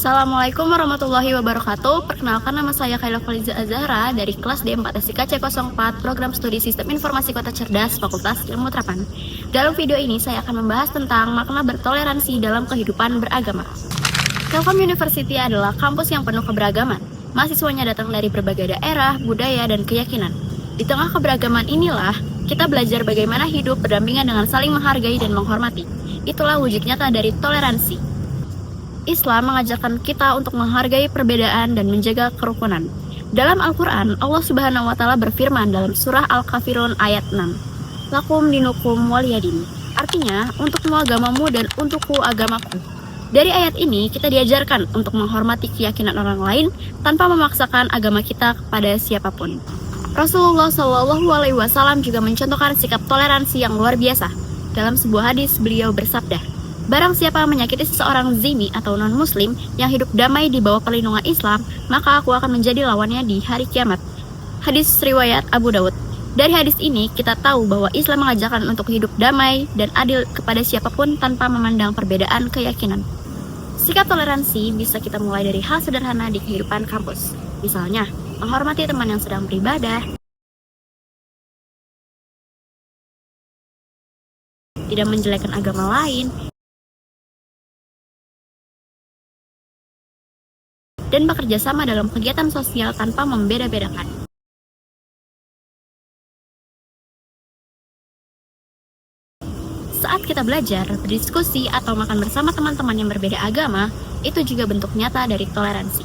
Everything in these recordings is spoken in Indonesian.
Assalamualaikum warahmatullahi wabarakatuh. Perkenalkan, nama saya Khaila Faliza Azahra dari kelas D4 SIK C04 Program Studi Sistem Informasi Kota Cerdas Fakultas Ilmu Terapan. Dalam video ini saya akan membahas tentang makna bertoleransi dalam kehidupan beragama. Telkom University adalah kampus yang penuh keberagaman. Mahasiswanya datang dari berbagai daerah, budaya, dan keyakinan. Di tengah keberagaman inilah kita belajar bagaimana hidup berdampingan dengan saling menghargai dan menghormati. Itulah wujud nyata dari toleransi. Islam mengajarkan kita untuk menghargai perbedaan dan menjaga kerukunan. Dalam Al-Quran, Allah Subhanahu wa Ta'ala berfirman dalam surah Al-Kafirun ayat 6, Lakum dinukum waliyadin. Artinya, untukmu agamamu dan untukku agamaku. Dari ayat ini, kita diajarkan untuk menghormati keyakinan orang lain tanpa memaksakan agama kita kepada siapapun. Rasulullah SAW juga mencontohkan sikap toleransi yang luar biasa. Dalam sebuah hadis, beliau bersabda, Barang siapa menyakiti seseorang zimmi atau non-muslim yang hidup damai di bawah perlindungan Islam, maka aku akan menjadi lawannya di hari kiamat. Hadis riwayat Abu Daud. Dari hadis ini, kita tahu bahwa Islam mengajarkan untuk hidup damai dan adil kepada siapapun tanpa memandang perbedaan keyakinan. Sikap toleransi bisa kita mulai dari hal sederhana di kehidupan kampus. Misalnya, menghormati teman yang sedang beribadah, tidak menjelekkan agama lain, dan bekerja sama dalam kegiatan sosial tanpa membeda-bedakan. Saat kita belajar, berdiskusi, atau makan bersama teman-teman yang berbeda agama, itu juga bentuk nyata dari toleransi.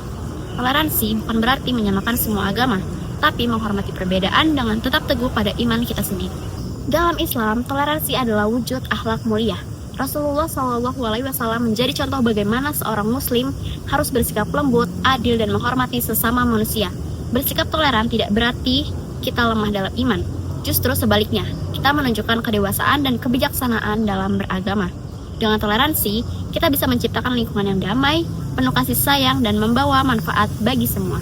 Toleransi bukan berarti menyamakan semua agama, tapi menghormati perbedaan dengan tetap teguh pada iman kita sendiri. Dalam Islam, toleransi adalah wujud akhlak mulia. Rasulullah SAW menjadi contoh bagaimana seorang muslim harus bersikap lembut, adil, dan menghormati sesama manusia. Bersikap toleran tidak berarti kita lemah dalam iman. Justru sebaliknya, kita menunjukkan kedewasaan dan kebijaksanaan dalam beragama. Dengan toleransi, kita bisa menciptakan lingkungan yang damai, penuh kasih sayang, dan membawa manfaat bagi semua.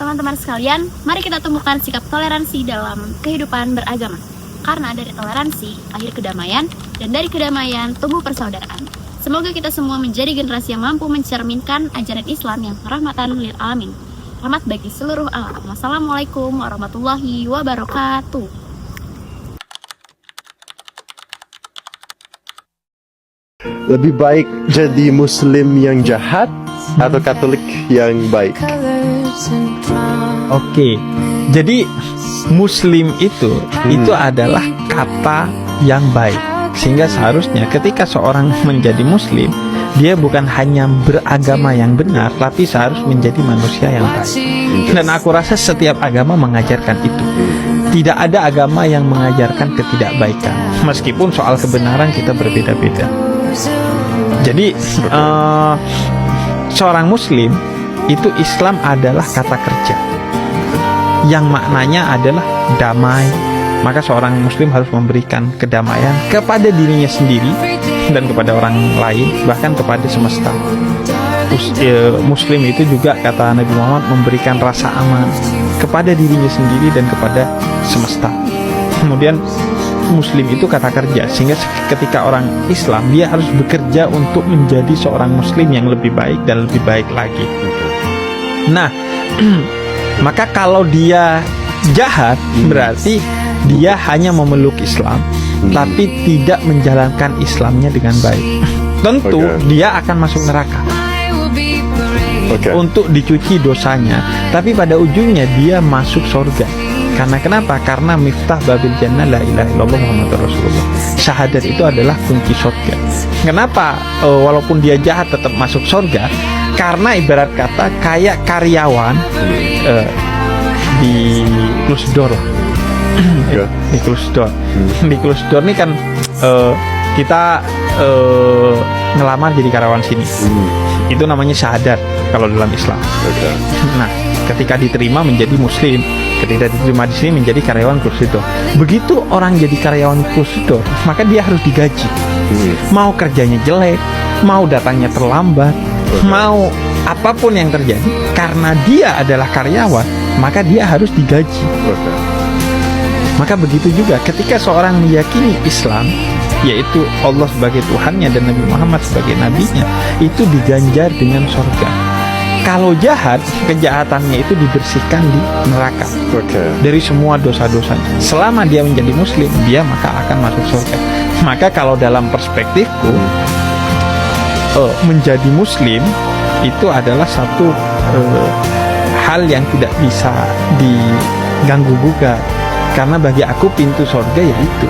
Teman-teman sekalian, mari kita temukan sikap toleransi dalam kehidupan beragama. Karena dari toleransi lahir kedamaian, dan dari kedamaian tumbuh persaudaraan. Semoga kita semua menjadi generasi yang mampu mencerminkan ajaran Islam yang rahmatan lil alamin. Rahmat bagi seluruh alam. Wassalamualaikum warahmatullahi wabarakatuh. Lebih baik jadi Muslim yang jahat atau Katolik yang baik? Oke, jadi Muslim itu adalah kata yang baik. Sehingga seharusnya ketika seorang menjadi Muslim, dia bukan hanya beragama yang benar, tapi seharus menjadi manusia yang baik. Dan aku rasa setiap agama mengajarkan itu. Tidak ada agama yang mengajarkan ketidakbaikan, meskipun soal kebenaran kita berbeda-beda. Jadi seorang Muslim itu, Islam adalah kata kerja yang maknanya adalah damai. Maka seorang Muslim harus memberikan kedamaian kepada dirinya sendiri dan kepada orang lain, bahkan kepada semesta. Muslim itu juga, kata Nabi Muhammad, memberikan rasa aman kepada dirinya sendiri dan kepada semesta. Kemudian Muslim itu kata kerja, sehingga ketika orang Islam, dia harus bekerja untuk menjadi seorang Muslim yang lebih baik dan lebih baik lagi. Nah, maka kalau dia jahat, berarti dia hanya memeluk Islam, tapi tidak menjalankan Islamnya dengan baik. Tentu dia akan masuk neraka untuk dicuci dosanya, tapi pada ujungnya dia masuk surga. Karena kenapa? Karena miftah babil jannah la ilaha illallah Muhammadur Rasulullah. Syahadat itu adalah kunci surga. Kenapa walaupun dia jahat tetap masuk surga? Karena ibarat kata kayak karyawan di close door. Di close door. Di close door ini kan kita ngelamar jadi karyawan sini. Itu namanya syahadat kalau dalam Islam. Nah, ketika diterima menjadi Muslim, ketika diterima di sini menjadi karyawan close door. Begitu orang jadi karyawan close door, maka dia harus digaji. Mau kerjanya jelek, mau datangnya terlambat, mau apapun yang terjadi, karena dia adalah karyawan, maka dia harus digaji. Maka begitu juga ketika seorang meyakini Islam, yaitu Allah sebagai Tuhannya dan Nabi Muhammad sebagai nabinya, itu diganjar dengan surga. Kalau jahat, kejahatannya itu dibersihkan di neraka dari semua dosa-dosanya. Selama dia menjadi muslim, dia maka akan masuk surga. Maka kalau dalam perspektifku, menjadi muslim itu adalah satu hal yang tidak bisa diganggu gugat, karena bagi aku pintu surga ya itu.